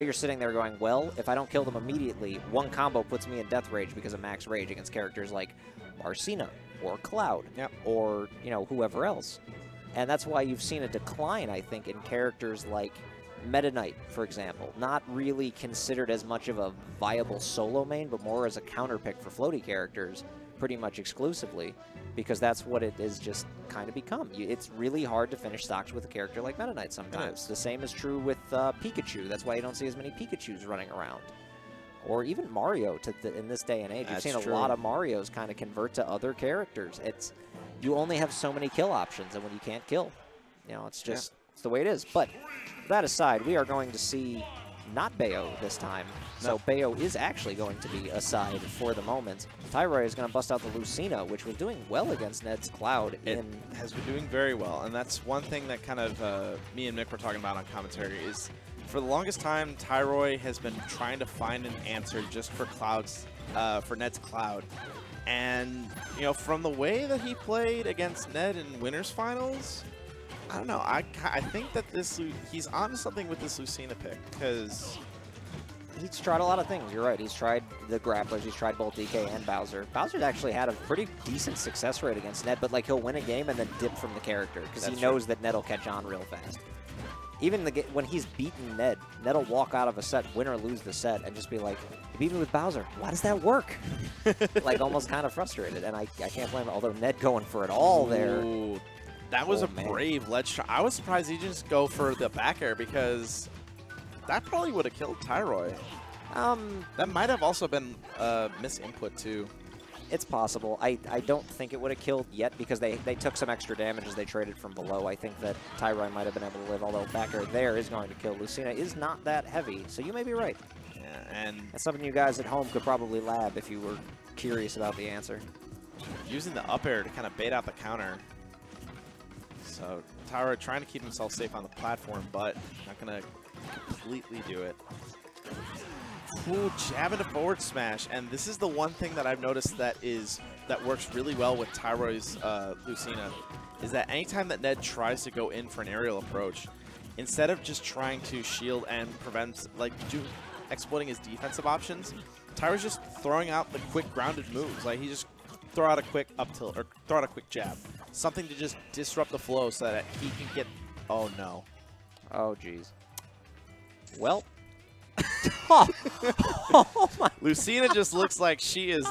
you're sitting there going, well, if I don't kill them immediately, one combo puts me in death rage because of max rage against characters like Lucina or Cloud, or, you know, whoever else. And that's why you've seen a decline, I think, in characters like Meta Knight, for example. Not really considered as much of a viable solo main, but more as a counterpick for floaty characters, pretty much exclusively, because that's what it is just kind of become. It's really hard to finish stocks with a character like Meta Knight sometimes. The same is true with Pikachu. That's why you don't see as many Pikachus running around. Or even Mario in this day and age. You've seen a lot of Marios kind of convert to other characters. You only have so many kill options, and when you can't kill, you know, it's just it's the way it is. But that aside, we are going to see not Bayo this time. So Bayo is actually going to be aside for the moment. Tyroy is going to bust out the Lucina, which was doing well against Ned's Cloud. It has been doing very well, and that's one thing that kind of me and Nick were talking about on commentary is for the longest time, Tyroy has been trying to find an answer just for for Ned's Cloud. And, you know, from the way that he played against Ned in Winners Finals, I don't know. I think that he's on to something with this Lucina pick, because he's tried a lot of things. You're right. He's tried the grapplers. He's tried both DK and Bowser. Bowser's actually had a pretty decent success rate against Ned, but like he'll win a game and then dip from the character because he knows that Ned will catch on real fast. Even when he's beaten Ned, Ned will walk out of a set, win or lose the set, and just be like, "You beat me with Bowser. Why does that work?" Like almost kind of frustrated, and I can't blame him. Although Ned going for it all there. Ooh, that was a brave ledge shot. I was surprised he didn't just go for the back air, because that probably would have killed Tyroy. That might have also been misinput too. It's possible. I don't think it would have killed yet because they took some extra damage as they traded from below. I think that Tyroy might have been able to live, although back air there is going to kill. Lucina is not that heavy, so you may be right. Yeah, and that's something you guys at home could probably lab if you were curious about the answer. Using the up air to kind of bait out the counter. So Tyroy trying to keep himself safe on the platform, but not going to completely do it. Ooh, jab into forward smash, and this is the one thing that I've noticed that works really well with Tyroy's Lucina, is that anytime that Ned tries to go in for an aerial approach, instead of just trying to shield and prevent, like exploiting his defensive options, Tyroy's just throwing out the quick grounded moves. Like he just throw out a quick up tilt or throw out a quick jab, something to just disrupt the flow so that he can get. Oh no! Oh geez. Well. Oh my Lucina just looks like she is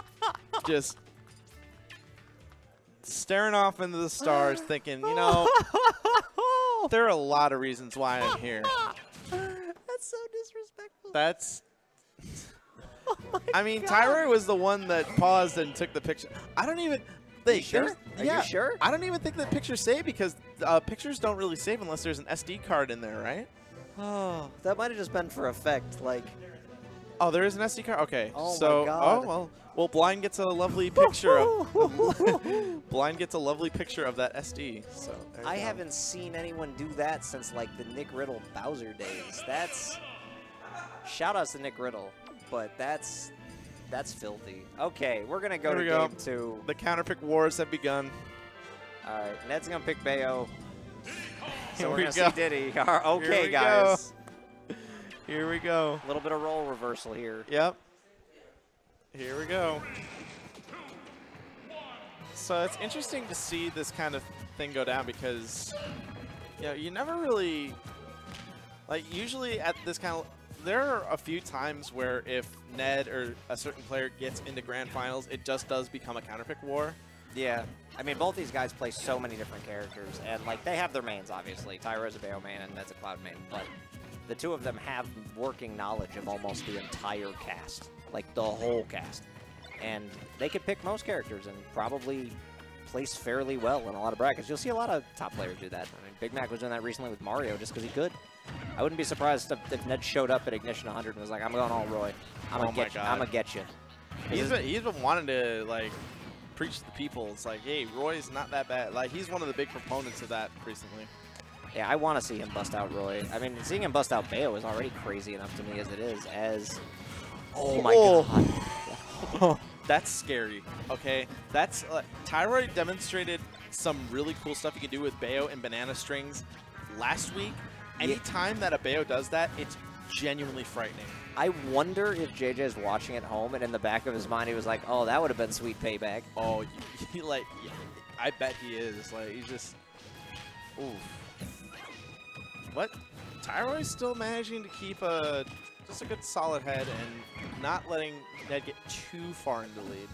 just staring off into the stars thinking, you know, there are a lot of reasons why I'm here. That's so disrespectful. That's... I mean, Tyroy was the one that paused and took the picture. I don't even... Are you sure? Are you sure? I don't even think the pictures save because pictures don't really save unless there's an SD card in there, right? Oh, that might have just been for effect, like. Oh, there is an SD card. Okay, oh so my God. well, Blind gets a lovely picture of Blind gets a lovely picture of that SD. So I haven't seen anyone do that since like the Nick Riddle Bowser days. That's shout outs to Nick Riddle, but that's filthy. Okay, we're gonna go to game 2. The counterpick wars have begun. All right, Ned's gonna pick Bayo. So we're Here going to see Diddy. Okay, guys. Here we go. A little bit of role reversal here. Yep. Here we go. So it's interesting to see this kind of thing go down because, you know, you never really, like usually at this kind of, there are a few times where if Ned or a certain player gets into grand finals, it just does become a counterpick war. Yeah. I mean, both these guys play so many different characters, and, like, they have their mains, obviously. Tyroy's a Bayo main, and Ned's a Cloud main, but the two of them have working knowledge of almost the entire cast, like, the whole cast. And they could pick most characters and probably place fairly well in a lot of brackets. You'll see a lot of top players do that. I mean, Big Mac was doing that recently with Mario just because he could. I wouldn't be surprised if Ned showed up at Ignition 100 and was like, I'm going all Roy. I'm going to get you. He's been wanting to, like, preach to the people. It's like, hey, Roy's not that bad. Like, he's one of the big proponents of that recently. Yeah, I want to see him bust out Roy. I mean, seeing him bust out Bayo is already crazy enough to me as it is. Oh my God. That's scary. Okay, that's Tyroy demonstrated some really cool stuff you can do with Bayo and banana strings last week. Anytime that a Bayo does that, it's genuinely frightening. I wonder if JJ is watching at home, and in the back of his mind, he was like, "Oh, that would have been sweet payback." Oh, like, I bet he is. Like, he's just, oof. What? Tyroy's still managing to keep just a good solid head and not letting Ned get too far into the lead.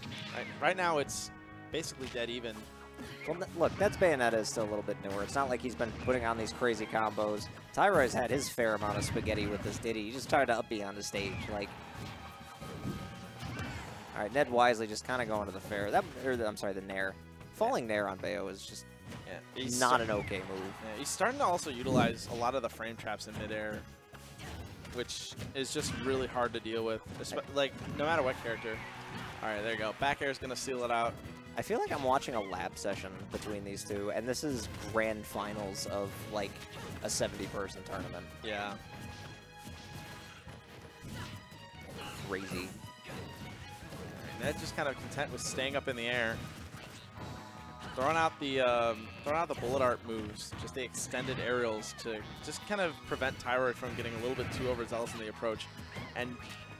Right now, it's basically dead even. Well, look, Ned's Bayonetta is still a little bit newer. It's not like he's been putting on these crazy combos. Tyroy's had his fair amount of spaghetti with this Diddy. He just tried to up-B on the stage. Like, all right, Ned wisely just kind of going to the fair. I'm sorry, the Nair. Falling Nair on Bayo is just not an okay move. Yeah, he's starting to also utilize a lot of the frame traps in midair, which is just really hard to deal with, like, no matter what character. All right, there you go. Back air is going to seal it out. I feel like I'm watching a lab session between these two, and this is grand finals of, like, a 70-person tournament. Yeah. Crazy. Ned's just kind of content with staying up in the air. Throwing out the bullet art moves, just the extended aerials to just kind of prevent Tyroy from getting a little bit too overzealous in the approach. And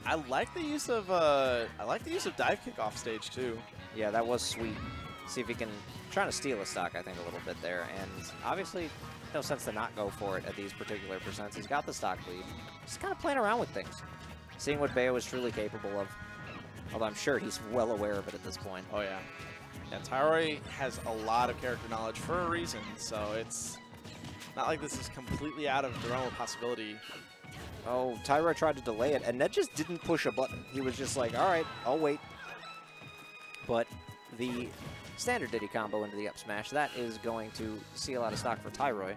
I like the use of dive kick off stage too. Yeah, that was sweet. See if he can trying to steal a stock, I think, a little bit there. And obviously, no sense to not go for it at these particular percents. He's got the stock lead. Just kind of playing around with things, seeing what Bayo is truly capable of. Although I'm sure he's well aware of it at this point. Oh yeah. Yeah, Tyroy has a lot of character knowledge for a reason, so it's not like this is completely out of the realm of possibility. Oh, Tyroy tried to delay it, and Ned just didn't push a button. He was just like, all right, I'll wait. But the standard Diddy combo into the up smash, that is going to seal out of stock for Tyroy.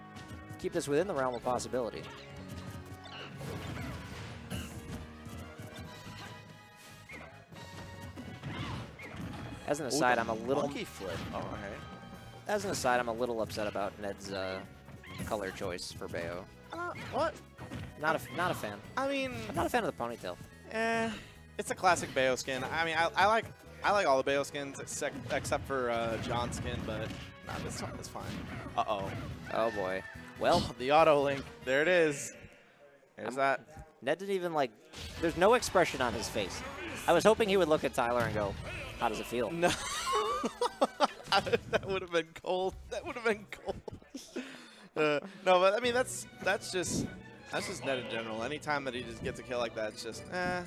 Keep this within the realm of possibility. As an aside, I'm a little monkey flip. Oh, okay. As an aside, I'm a little upset about Ned's color choice for Bayo. What? Not a fan. I mean, I'm not a fan of the ponytail. It's a classic Bayo skin. I mean, I like all the Bayo skins except for John's skin, but nah, this one is fine. Uh-oh. Oh boy. Well, the auto link. There it is. There's that. Ned didn't even like. There's no expression on his face. I was hoping he would look at Tyler and go, "How does it feel?" No. That would have been cold. That would have been cold. No, but I mean that's just Ned in general. Anytime that he just gets a kill like that, it's just I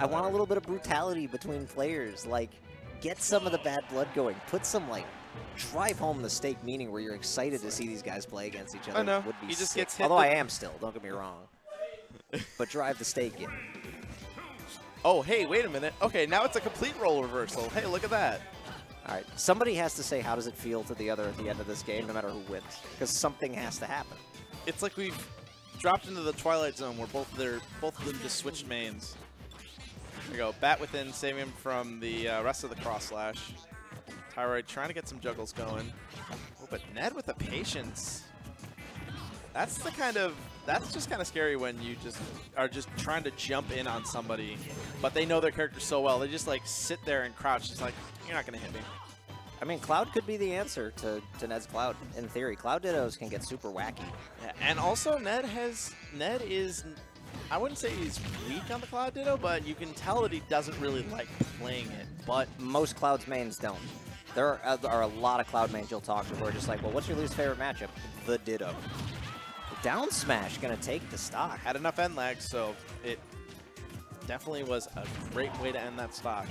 want a little bit of brutality between players. Like, get some of the bad blood going. Put some, like, drive home the stake, meaning where you're excited to see these guys play against each other. I know. Would be He just sick. gets hit. Although I am still, don't get me wrong. But drive the stake in. Oh, hey, wait a minute. Okay, now it's a complete role reversal. Hey, look at that. All right, somebody has to say how does it feel to the other at the end of this game, no matter who wins, because something has to happen. It's like we've dropped into the Twilight Zone where both of them just switched mains. There you go, bat within, saving him from the rest of the cross slash. Tyroy trying to get some juggles going. Oh, but Ned with the patience. That's just kind of scary when you just are just trying to jump in on somebody, but they know their character so well. They just like sit there and crouch. It's like, you're not going to hit me. I mean, Cloud could be the answer to Ned's Cloud, in theory. Cloud Dittos can get super wacky. Yeah, and also Ned is, I wouldn't say he's weak on the Cloud Ditto, but you can tell that he doesn't really like playing it. But most Cloud's mains don't. There are a lot of Cloud mains you'll talk to who are just like, well, what's your least favorite matchup? The Ditto. Down smash gonna take the stock. Had enough end lag, so it definitely was a great way to end that stock.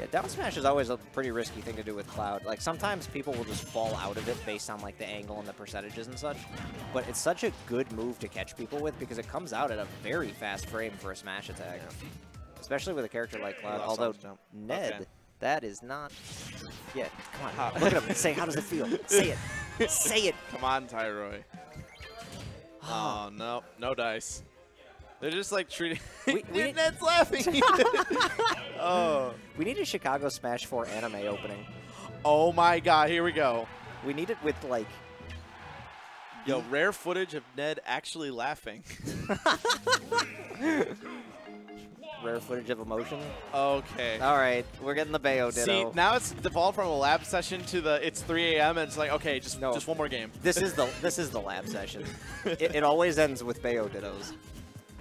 Yeah, down smash is always a pretty risky thing to do with Cloud. Like, sometimes people will just fall out of it based on, like, the angle and the percentages and such. But it's such a good move to catch people with because it comes out at a very fast frame for a smash attack. Yeah. Especially with a character like Cloud. Although, Ned, okay. That is not... Yeah, come on. Look at him. Say, how does it feel? Say it. Say it. Come on, Tyroy. Oh, no. No dice. They're just like treating... Ned's laughing! Oh. We need a Chicago Smash 4 anime opening. Oh my god, here we go. We need it with, like... Yo, rare footage of Ned actually laughing. Rare footage of emotion? Okay. All right, we're getting the Bayo Ditto. See, now it's devolved from a lab session to the it's 3 a.m. and it's like, okay, just one more game. This is the lab session. It always ends with Bayo Dittos.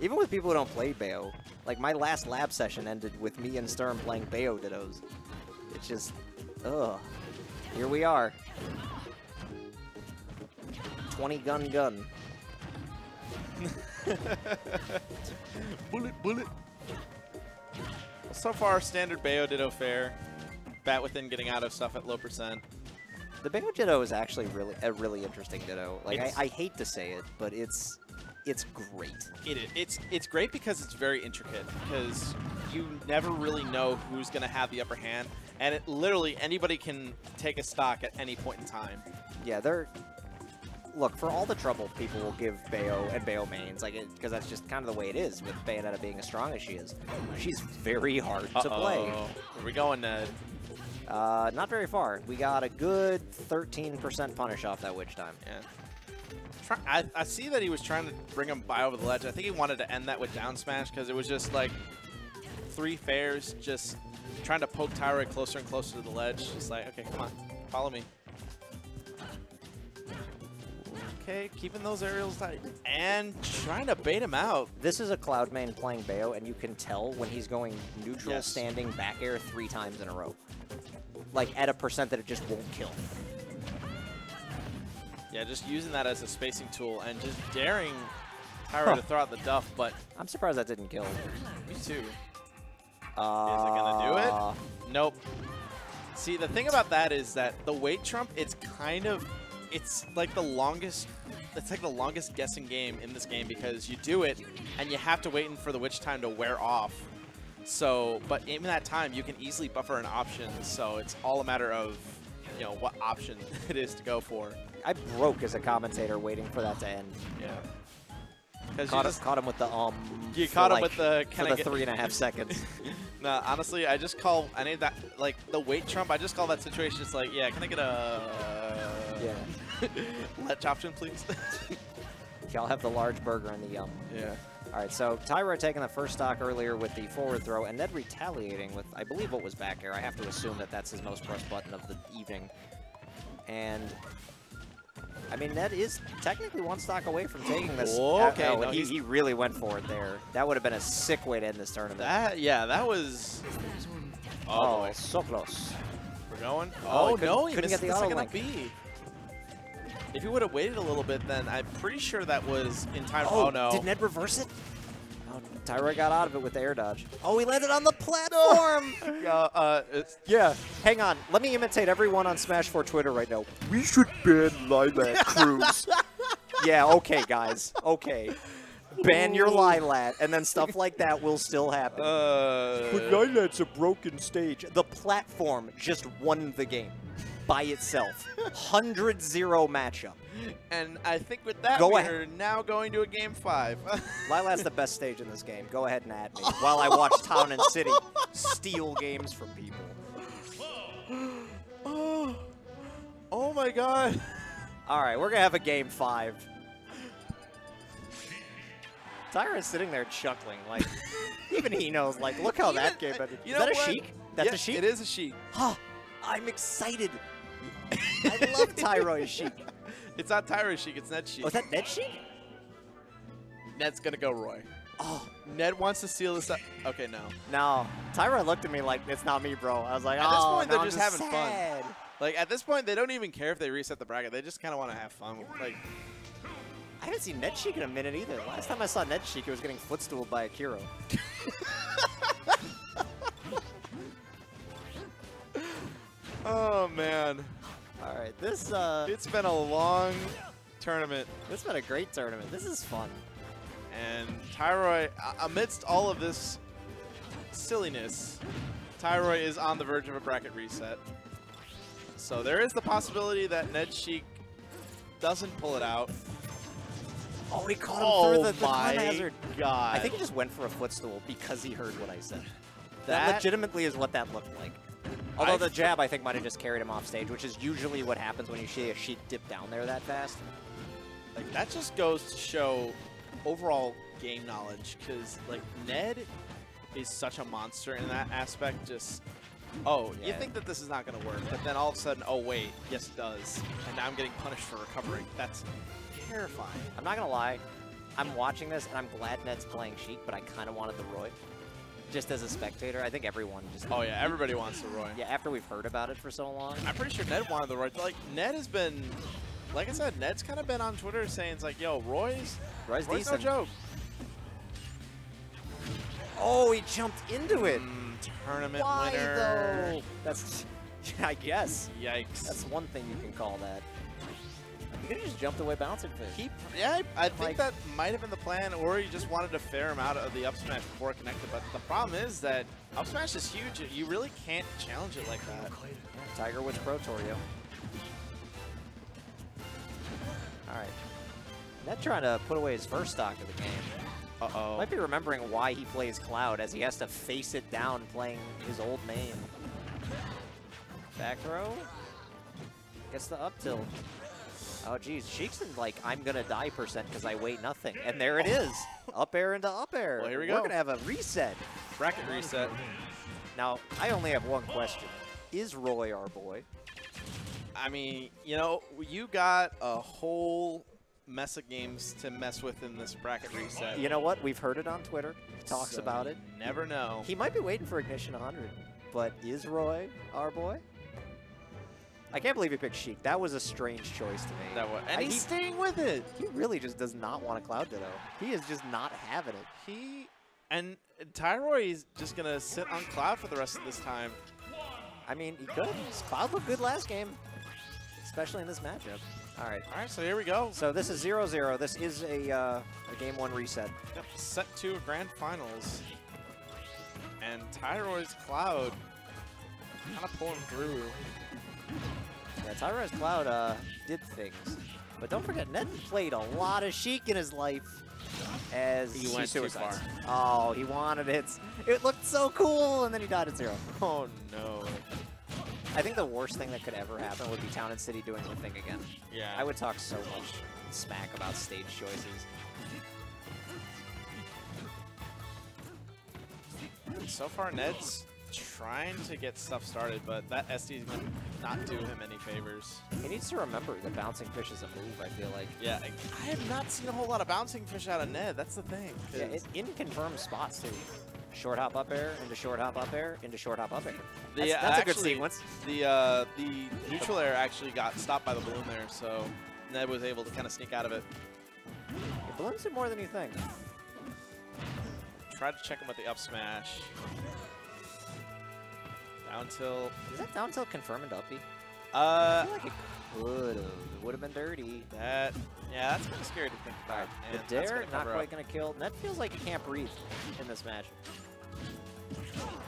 Even with people who don't play Bayo, like my last lab session ended with me and Stern playing Bayo Dittos. It's just, ugh. Here we are. 20 gun. Bullet. Well, so far, standard Bayo Ditto fare. Bat within getting out of stuff at low %. The Bayo Ditto is actually a really interesting Ditto. Like I hate to say it, but it's great. It's great because it's very intricate, because you never really know who's going to have the upper hand, and literally anybody can take a stock at any point in time. Yeah, look, for all the trouble people will give Bayo and Bayo mains, like because that's just kind of the way it is with Bayonetta being as strong as she is. She's very hard to play. Where we going, Ned? Not very far. We got a good 13% punish off that witch time. Yeah. I see that he was trying to bring him by over the ledge. I think he wanted to end that with down smash because it was just like 3 fares just trying to poke Tyroy closer and closer to the ledge. Just like, okay, come on, follow me. Okay, keeping those aerials tight and trying to bait him out. This is a Cloud main playing Bayo, and you can tell when he's going neutral standing back air 3 times in a row. Like at a % that it just won't kill. Yeah, just using that as a spacing tool and just daring Tyroy to throw out the duff, but... I'm surprised that didn't kill. Me too. Is it gonna do it? Nope. See, the thing about that is that the weight trump, it's like the longest guessing game in this game, because you do it and you have to wait for the witch time to wear off. So, but in that time, you can easily buffer an option. So it's all a matter of, you know, what option it is to go for. I broke as a commentator waiting for that to end. Yeah. Caught him with the You caught him with the for the 3.5 seconds. No, honestly, I just call any of that, like the weight trump. I just call that situation. It's like, yeah, can I get a ledge option, please? Y'all have the large burger and the yum. Yeah. All right, so Tyroy taking the first stock earlier with the forward throw, and Ned retaliating with, I believe, what was back air. I have to assume that that's his most pressed button of the evening. And, I mean, Ned is technically 1 stock away from taking this. Okay. No, he really went for it there. That would have been a sick way to end this tournament. That was... Oh, so close. We're going? Oh, no, he couldn't missed get the the auto second link. up B. If he would have waited a little bit, then I'm pretty sure that was in time. Oh, no. Did Ned reverse it? Oh, Tyroy got out of it with the air dodge. Oh, he landed on the platform! Yeah, hang on. Let me imitate everyone on Smash 4 Twitter right now. We should ban Lilac Cruise. Yeah, okay, guys. Okay. Ban your Lilat, and then stuff like that will still happen. But Lilat's a broken stage. The platform just won the game by itself. 100-0 matchup. And I think with that, we're now going to a game 5. Lilat's the best stage in this game. Go ahead and add me while I watch Town and City steal games from people. Oh my god. All right, we're going to have a game 5. Tyro's sitting there chuckling. Like, even he knows, like, look how that game ended. Is that a Sheik? That's a Sheik? It is a Sheik. Huh, I'm excited. I love Tyroy's Sheik. It's not Tyroy Sheik, it's Ned Sheik. Oh, is that Ned Sheik? Ned's gonna go Roy. Oh. Ned wants to seal this up. Okay, no. No. Tyroy looked at me like, it's not me, bro. I was like, at this point, no, they're just having sad. fun. Like, at this point, they don't even care if they reset the bracket. They just kind of want to have fun. Like, I haven't seen Ned Sheik in a minute either. Last time I saw Ned Sheik, it was getting footstooled by Akiro. oh, man. All right, this it's been a long tournament. This has been a great tournament. This is fun. And Tyroy, amidst all of this silliness, Tyroy is on the verge of a bracket reset. So there is the possibility that Ned Sheik doesn't pull it out. Oh, he caught him through the my hazard. God. I think he just went for a footstool because he heard what I said. That legitimately is what that looked like. Although the jab, I think, might have just carried him off stage, which is usually what happens when you see a Sheik dip down there that fast. Like, that just goes to show overall game knowledge, because, like, Ned is such a monster in that aspect. Just, oh, yeah. You think that this is not going to work, but then all of a sudden, oh, wait, yes, it does. And now I'm getting punished for recovering. That's terrifying. I'm not going to lie. I'm watching this, and I'm glad Ned's playing Sheik, but I kind of wanted the Roy. Just as a spectator, I think everyone just... Oh, yeah, everybody wants the Roy. Yeah, after we've heard about it for so long. I'm pretty sure Ned wanted the Roy. Like, Ned has been... Like I said, Ned's kind of been on Twitter saying, it's like, yo, Roy's decent. no joke. Oh, he jumped into it. Tournament Why, winner. though? That's... I guess. Yikes. That's one thing you can call that. You could have just jumped away bouncing fish. I think that might have been the plan, or he just wanted to fair him out of the up smash before it connected. But the problem is that up smash is huge. You really can't challenge it like that. Tiger Woods Pro Torio. All right. Ned trying to put away his first stock of the game. Uh-oh. Might be remembering why he plays Cloud, as he has to face it down playing his old main. Back throw. Gets the up tilt. Oh, geez. Sheik's in, like, I'm going to die % because I weigh nothing. And there it is. Up air into up air. Well, here we go. We're going to have a reset. Bracket reset. Now, I only have one question. Is Roy our boy? I mean, you know, you got a whole mess of games to mess with in this bracket reset. You know what? We've heard it on Twitter. He talks about it. Never know. He might be waiting for Ignition 100. But is Roy our boy? I can't believe he picked Sheik. That was a strange choice to me. And he's staying with it. He really just does not want a Cloud Ditto. He is just not having it. And Tyroy is just going to sit on Cloud for the rest of this time. I mean, he could. Cloud looked good last game, especially in this matchup. All right. All right, so here we go. So this is 0-0. This is a Game 1 reset. Yep, set 2 of Grand Finals. And Tyroy's Cloud kind of pulling through. Yeah, Tyroy's Cloud did things. But don't forget, Ned played a lot of Sheik in his life as he went too far. Oh, he wanted it. It looked so cool, and then he died at 0. Oh, no. I think the worst thing that could ever happen would be Town and City doing the thing again. Yeah. I would talk so much smack about stage choices. So far, Ned's trying to get stuff started, but that SD is going to not do him any favors. He needs to remember that bouncing fish is a move, I feel like. Yeah, I have not seen a whole lot of bouncing fish out of Ned. That's the thing. Yeah, in confirmed spots, too. Short hop up air, into short hop up air, into short hop up air. That's a good sequence. The neutral air actually got stopped by the balloon there, so Ned was able to kind of sneak out of it. It balloons do more than you think. Tried to check him with the up smash. Down tilt. Is that down tilt confirm and uppy? I feel like it could have. It would have been dirty. Yeah, that's kind of scary to think about. The dare, not quite going to kill. Ned feels like he can't breathe in this match.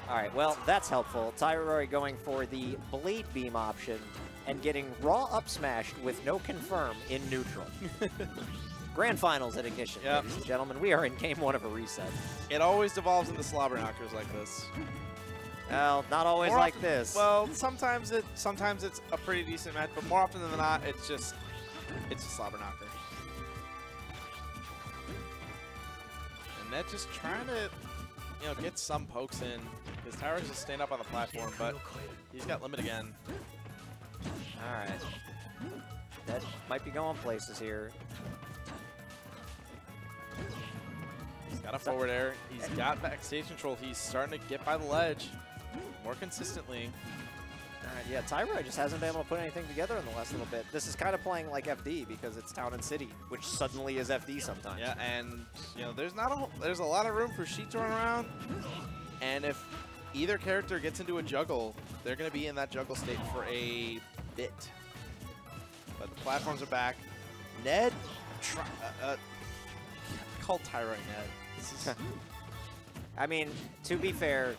All right, well, that's helpful. Tyroy going for the Blade Beam option and getting raw up smash with no confirm in neutral. Grand Finals at Ignition, ladies and gentlemen. We are in Game 1 of a reset. It always devolves into slobber knockers like this. Well, not always more like often, this. Well, sometimes it's a pretty decent match, but more often than not, it's a slobber knocker. And Ned just trying to, get some pokes in, because Tyroy's just staying up on the platform, but he's got limit again. All right. Ned might be going places here. He's got a forward air. He's got backstage control. He's starting to get by the ledge more consistently. All right, yeah, Tyroy just hasn't been able to put anything together in the last little bit. This is kind of playing like FD because it's Town and City, which suddenly is FD sometimes. Yeah, and there's a lot of room for Sheik to run around, and if either character gets into a juggle, they're going to be in that juggle state for a bit. But the platforms are back. Ned, call Tyroy Ned. This is I mean, to be fair,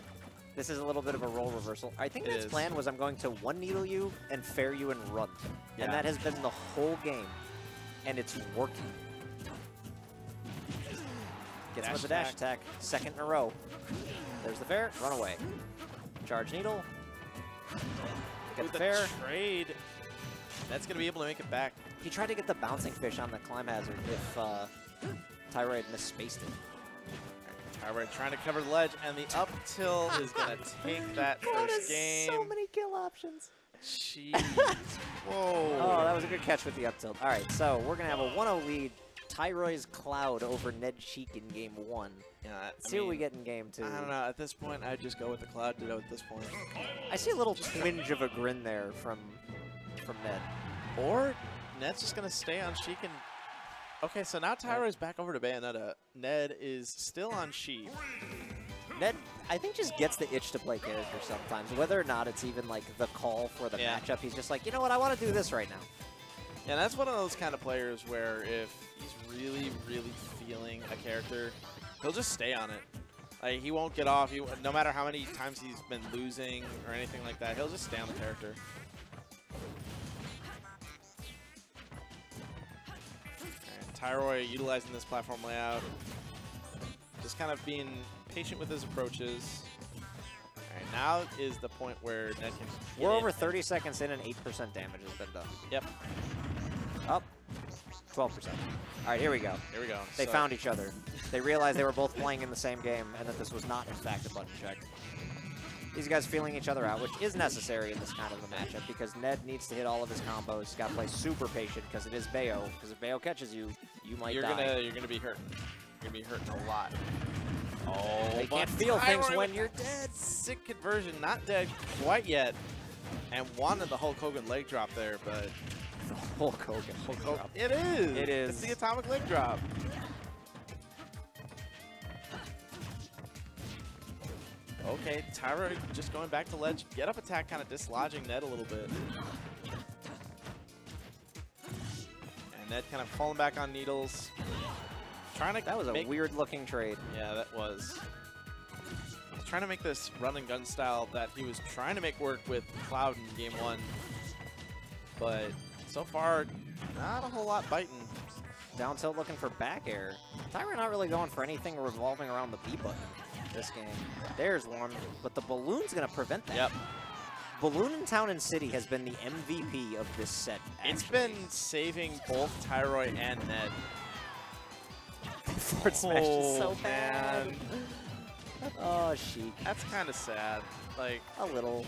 this is a little bit of a role reversal. I think Ned's plan was I'm going to one needle you and fair you and run. Yeah. And that has been the whole game. And it's working. Gets him with the dash attack. Second in a row. There's the fair. Run away. Charge needle. Get the fair. Trade. Ned's going to be able to make it back. He tried to get the bouncing fish on the climb hazard if Tyroy had misspaced it. Tyroy trying to cover the ledge, and the up tilt is going to take that first game. So many kill options. Jeez. Whoa. Oh, that was a good catch with the up tilt. All right, so we're going to have a 1-0 lead. Tyroy's Cloud over Ned Sheik in game 1. Yeah, Let's see what we get in game 2. I don't know. At this point, I'd just go with the Cloud Ditto at this point. I see a little twinge of a grin there from Ned. Or Ned's just going to stay on Sheik and... Okay, so now Tyroy's back over to Bayonetta. Ned is still on Sheik. Ned, I think, just gets the itch to play character sometimes. Whether or not it's even like the call for the matchup, he's just like, you know what, I want to do this right now. Yeah, that's one of those kind of players where if he's really, really feeling a character, he'll just stay on it. Like, he won't get off. No matter how many times he's been losing or anything like that, he'll just stay on the character. Tyroy utilizing this platform layout, just kind of being patient with his approaches. All right, now is the point where Ned can. We're over 30 seconds in and 8% damage has been done. Yep. Up. 12%. All right, here we go. Here we go. They found each other. They realized they were both playing in the same game and that this was not, in fact, a button check. These guys feeling each other out, which is necessary in this kind of a matchup because Ned needs to hit all of his combos. He's got to play super patient because it is Bayo. Because if Bayo catches you, you might die. You're gonna be hurting. You're gonna be hurting a lot. Oh, they can't feel things when you're dead. Sick conversion, not dead quite yet, and wanted the Hulk Hogan leg drop there, but the Hulk Hogan. It is. It is. It's the atomic leg drop. Okay, Tyroy just going back to ledge. Get up attack kind of dislodging Ned a little bit. And Ned kind of falling back on needles. That was a weird looking trade. Yeah, that was. He's trying to make this run and gun style that he was trying to make work with Cloud in game 1. But so far, not a whole lot biting. Down tilt looking for back air. Tyroy not really going for anything revolving around the B button this game. There's one, but the balloon's going to prevent that. Yep. Balloon in Town and City has been the MVP of this set. Actually. It's been saving both Tyroy and Ned. Forward smash is so bad. Oh, Sheik. That's kind of sad. Like a little.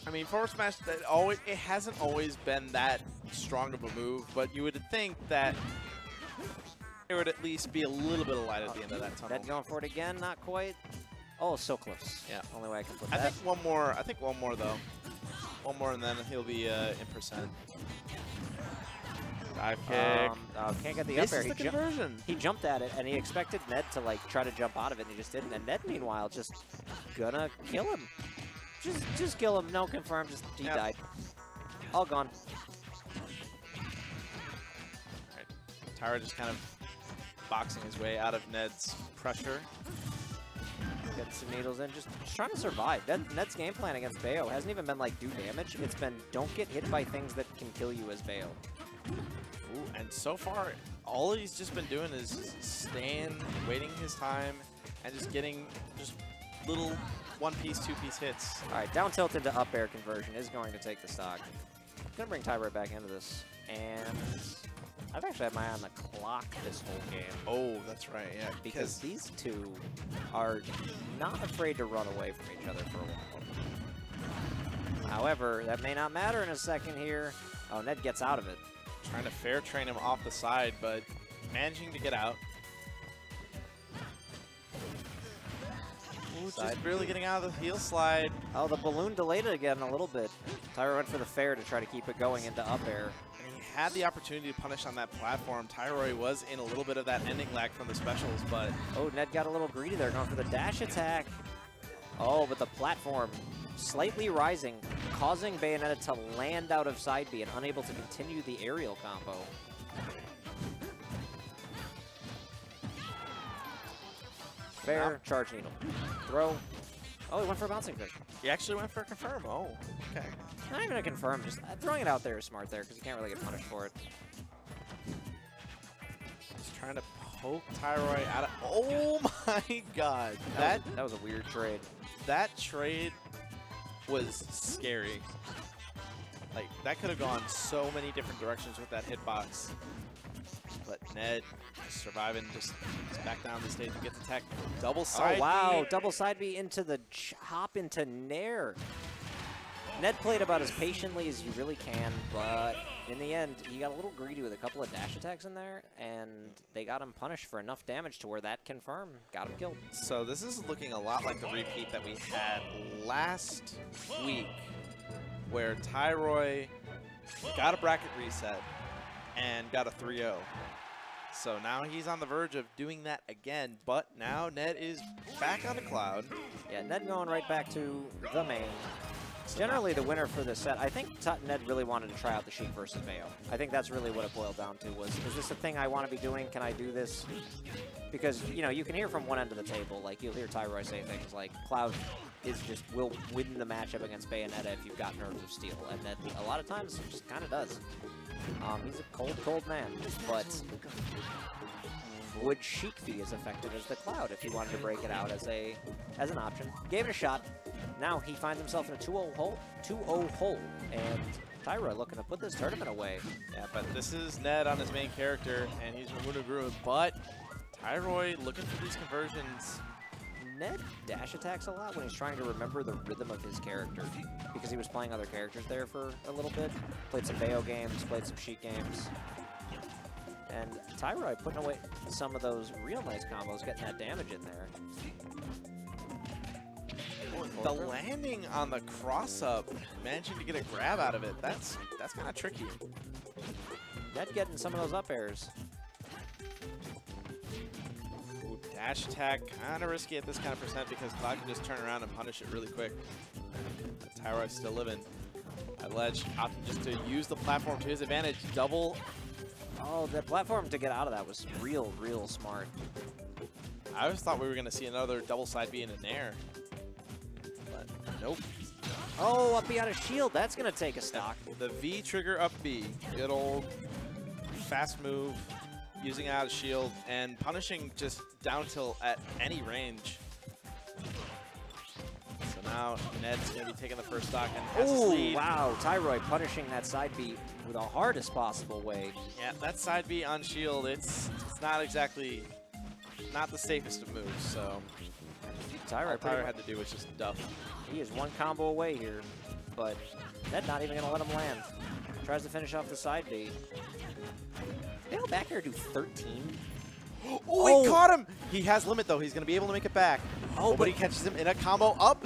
I mean, forward smash, it hasn't always been that strong of a move, but you would think that there would at least be a little bit of light at the end of that tunnel. Ned going for it again, not quite. Oh, so close. Yeah. Only way I can put that. I think one more though. One more and then he'll be in percent. Dive kick. Can't get the up air. The conversion. He jumped at it, and he expected Ned to like try to jump out of it, and he just didn't. And Ned, meanwhile, just gonna kill him. Just kill him. No confirm. Just he died. All gone. All right. Tyroy just kind of boxing his way out of Ned's pressure. Getting some needles in, just trying to survive. Ned's game plan against Bayo hasn't even been like do damage. It's been don't get hit by things that can kill you as Bayo. Ooh, and so far, all he's just been doing is staying, waiting his time, and just getting just little one-piece, two-piece hits. All right, down tilt into up air conversion is going to take the stock. Gonna bring Tyroy back into this, and I've actually had my eye on the clock this whole game. Oh, that's right, yeah. Because these two are not afraid to run away from each other for a while. However, that may not matter in a second here. Oh, Ned gets out of it. Trying to fair train him off the side, but managing to get out. Ooh, just barely getting out of the heel slide. Oh, the balloon delayed it again a little bit. Tyroy went for the fair to try to keep it going into up air. And he had the opportunity to punish on that platform. Tyroy was in a little bit of that ending lag from the specials, but... Oh, Ned got a little greedy there, going for the dash attack. Oh, but the platform slightly rising, causing Bayonetta to land out of side B and unable to continue the aerial combo. Fair, charge needle. Throw. Oh, he went for a bouncing fish. He actually went for a confirm. Oh, okay. Not even a confirm, just throwing it out there is smart there because you can't really get punished for it. Just trying to poke Tyroy out of... Oh my god. That was a weird trade. That trade was scary. Like, that could have gone so many different directions with that hitbox. But Ned surviving, just back down the stage and gets attacked. Double side B. Oh, wow. Double side B into the hop into Nair. Ned played about as patiently as you really can, but in the end, he got a little greedy with a couple of dash attacks in there, and they got him punished for enough damage to where that confirmed got him killed. So this is looking a lot like the repeat that we had last week, where Tyroy got a bracket reset and got a 3-0. So now he's on the verge of doing that again, but now Ned is back on the cloud. Yeah, Ned going right back to the main. Generally, the winner for this set, I think Ned really wanted to try out the Sheik versus Bayo. I think that's really what it boiled down to was, is this a thing I want to be doing? Can I do this? Because, you know, you can hear from one end of the table, like you'll hear Tyroy say things like, Cloud will win the matchup against Bayonetta if you've got Nerves of Steel. And Ned, a lot of times, just kind of does. He's a cold, cold man, but would Sheik be as effective as the Cloud if he wanted to break it out as an option? Gave it a shot. Now he finds himself in a 2-0 hole, and Tyroy looking to put this tournament away. Yeah, but this is Ned on his main character, and he's Ramunaguru, but Tyroy looking for these conversions. Ned dash attacks a lot when he's trying to remember the rhythm of his character, because he was playing other characters there for a little bit. Played some Bayo games, played some Sheik games. And Tyroy putting away some of those real nice combos, getting that damage in there. The landing on the cross-up, managing to get a grab out of it, that's kind of tricky. Ned getting some of those up airs. Ooh, dash attack, kind of risky at this kind of percent because Cloud can just turn around and punish it really quick. Tyroy's still living. At ledge, opting just to use the platform to his advantage. Double. Oh, the platform to get out of that was real, real smart. I always thought we were going to see another double side B in an air. But nope. Oh, up B out of shield. That's going to take a stock. The V trigger up B. Good old fast move, using out of shield, and punishing just down tilt at any range. So now Ned's going to be taking the first stock and has his lead. Wow. Tyroy punishing that side B with the hardest possible way. Yeah, that side B on shield, it's not exactly, not the safest of moves, so Tyroy had to do was just duff. He is one combo away here, but Ned not even going to let him land. Tries to finish off the side B. Did back here do 13? Oh, he caught him! He has limit, though. He's going to be able to make it back. Oh, but he catches him in a combo up.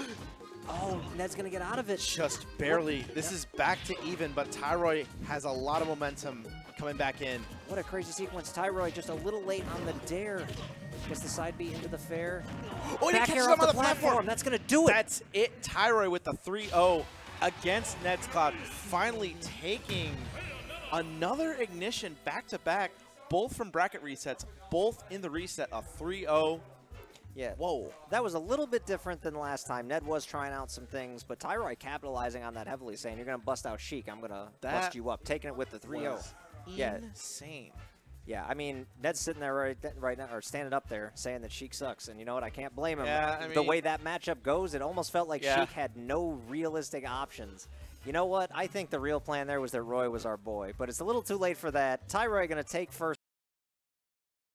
Oh, Ned's going to get out of it. Just barely. This is back to even, but Tyroy has a lot of momentum coming back in. What a crazy sequence. Tyroy just a little late on the dare. Gets the side B into the fair. Oh, and he catches him on the platform. That's going to do it. That's it. Tyroy with the 3-0 against Ned's Cloud. Finally taking another ignition back-to-back, both from bracket resets, both in the reset, a 3-0. Yeah. Whoa. That was a little bit different than last time. Ned was trying out some things, but Tyroy capitalizing on that heavily, saying, you're going to bust out Sheik. I'm going to bust you up. Taking it with the 3-0. Yeah. Insane. Yeah, I mean, Ned's sitting there right now, or standing up there, saying that Sheik sucks. And you know what? I can't blame him. Yeah, I mean, the way that matchup goes, it almost felt like Sheik had no realistic options. You know what? I think the real plan there was that Roy was our boy, but it's a little too late for that. Tyroy going to take first